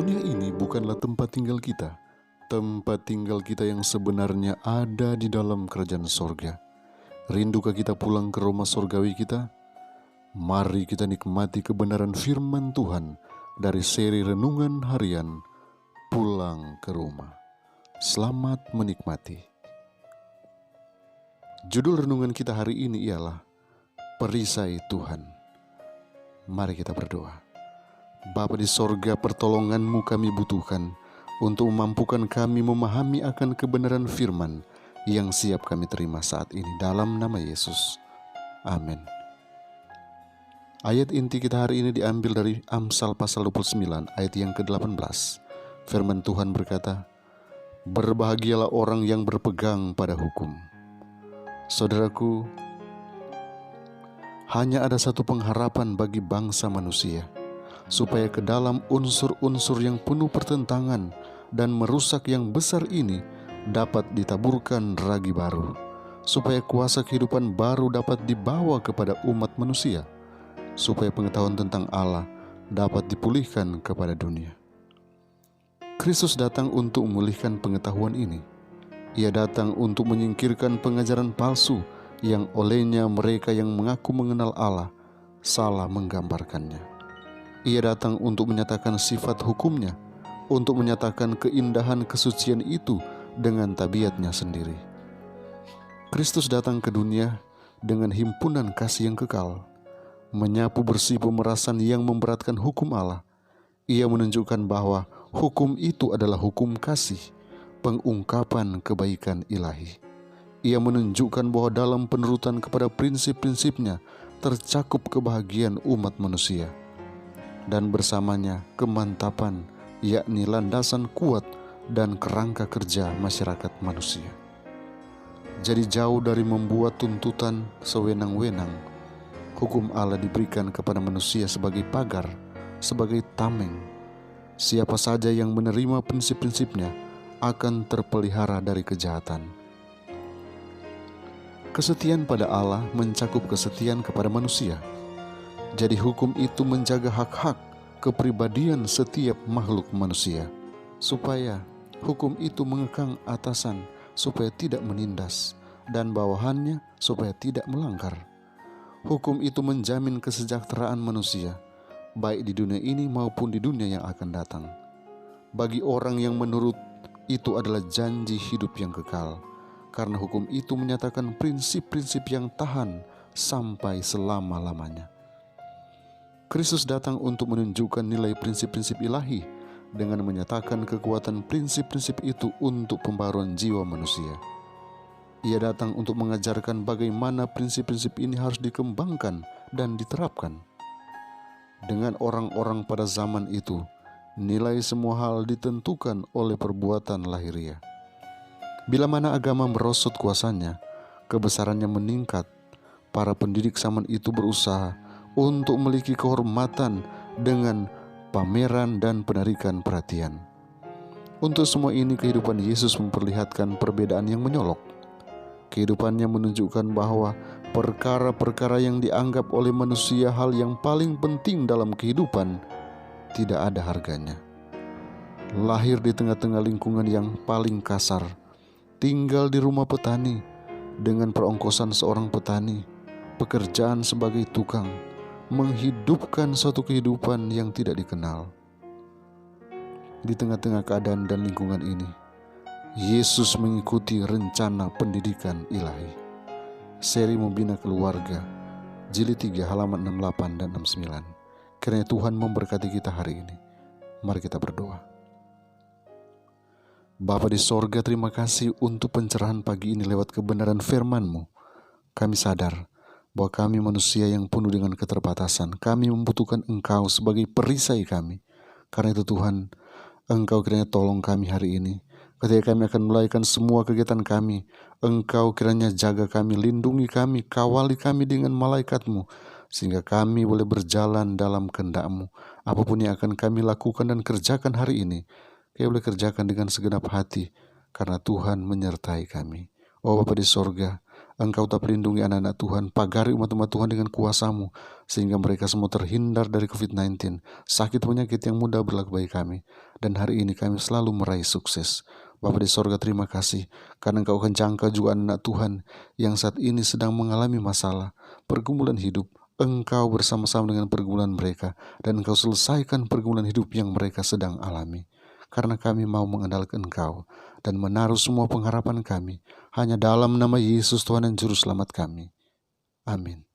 Dunia ini bukanlah tempat tinggal kita. Tempat tinggal kita yang sebenarnya ada di dalam kerajaan sorga. Rindukah kita pulang ke rumah sorgawi kita? Mari kita nikmati kebenaran firman Tuhan dari seri Renungan Harian Pulang ke Rumah. Selamat menikmati. Judul renungan kita hari ini ialah Perisai Tuhan. Mari kita berdoa. Bapa di sorga, pertolongan-Mu kami butuhkan untuk memampukan kami memahami akan kebenaran firman yang siap kami terima saat ini dalam nama Yesus. Amin. Ayat inti kita hari ini diambil dari Amsal pasal 29 ayat yang ke-18. Firman Tuhan berkata, "Berbahagialah orang yang berpegang pada hukum." Saudaraku, hanya ada satu pengharapan bagi bangsa manusia, supaya ke dalam unsur-unsur yang penuh pertentangan dan merusak yang besar ini dapat ditaburkan ragi baru, supaya kuasa kehidupan baru dapat dibawa kepada umat manusia, supaya pengetahuan tentang Allah dapat dipulihkan kepada dunia. Kristus datang untuk memulihkan pengetahuan ini. Ia datang untuk menyingkirkan pengajaran palsu yang olehnya mereka yang mengaku mengenal Allah salah menggambarkannya. Ia datang untuk menyatakan sifat hukumnya, untuk menyatakan keindahan kesucian itu dengan tabiatnya sendiri. Kristus datang ke dunia dengan himpunan kasih yang kekal, menyapu bersih pemerasan yang memberatkan hukum Allah. Ia menunjukkan bahwa hukum itu adalah hukum kasih, pengungkapan kebaikan ilahi. Ia menunjukkan bahwa dalam penurutan kepada prinsip-prinsipnya tercakup kebahagiaan umat manusia, dan bersamanya kemantapan, yakni landasan kuat dan kerangka kerja masyarakat manusia. Jadi jauh dari membuat tuntutan sewenang-wenang, hukum Allah diberikan kepada manusia sebagai pagar, sebagai tameng. Siapa saja yang menerima prinsip-prinsipnya akan terpelihara dari kejahatan. Kesetiaan pada Allah mencakup kesetiaan kepada manusia. Jadi hukum itu menjaga hak-hak kepribadian setiap makhluk manusia, supaya hukum itu mengekang atasan supaya tidak menindas, dan bawahannya supaya tidak melanggar. Hukum itu menjamin kesejahteraan manusia, baik di dunia ini maupun di dunia yang akan datang. Bagi orang yang menurut itu adalah janji hidup yang kekal, karena hukum itu menyatakan prinsip-prinsip yang tahan sampai selama-lamanya. Kristus datang untuk menunjukkan nilai prinsip-prinsip ilahi dengan menyatakan kekuatan prinsip-prinsip itu untuk pembaruan jiwa manusia. Ia datang untuk mengajarkan bagaimana prinsip-prinsip ini harus dikembangkan dan diterapkan. Dengan orang-orang pada zaman itu, nilai semua hal ditentukan oleh perbuatan lahiriah. Bila mana agama merosot kuasanya, kebesarannya meningkat, para pendidik zaman itu berusaha untuk memiliki kehormatan dengan pameran dan penarikan perhatian. Untuk semua ini kehidupan Yesus memperlihatkan perbedaan yang menyolok. Kehidupannya menunjukkan bahwa perkara-perkara yang dianggap oleh manusia hal yang paling penting dalam kehidupan tidak ada harganya. Lahir di tengah-tengah lingkungan yang paling kasar, tinggal di rumah petani dengan perongkosan seorang petani, pekerjaan sebagai tukang, menghidupkan suatu kehidupan yang tidak dikenal. Di tengah-tengah keadaan dan lingkungan ini, Yesus mengikuti rencana pendidikan ilahi. Seri Membina Keluarga, Jilid 3 halaman 68 dan 69. Kiranya Tuhan memberkati kita hari ini. Mari kita berdoa. Bapa di sorga, terima kasih untuk pencerahan pagi ini lewat kebenaran firman-Mu. Kami sadar bahwa kami manusia yang penuh dengan keterbatasan. Kami membutuhkan Engkau sebagai perisai kami. Karena itu Tuhan, Engkau kiranya tolong kami hari ini. Ketika kami akan melakukan semua kegiatan kami, Engkau kiranya jaga kami, lindungi kami, kawali kami dengan malaikat-Mu, sehingga kami boleh berjalan dalam kehendak-Mu. Apapun yang akan kami lakukan dan kerjakan hari ini, kami boleh kerjakan dengan segenap hati, karena Tuhan menyertai kami. Oh Bapa di sorga, Engkau tak pelindungi anak-anak Tuhan, pagari umat-umat Tuhan dengan kuasa-Mu, sehingga mereka semua terhindar dari COVID-19, sakit penyakit yang mudah berlaku bagi kami. Dan hari ini kami selalu meraih sukses. Bapa di sorga, terima kasih, karena Engkau akan jangka juga anak Tuhan yang saat ini sedang mengalami masalah, pergumulan hidup. Engkau bersama-sama dengan pergumulan mereka, dan Engkau selesaikan pergumulan hidup yang mereka sedang alami. Karena kami mau mengandalkan Engkau, dan menaruh semua pengharapan kami hanya dalam nama Yesus Tuhan dan Juru Selamat kami. Amin.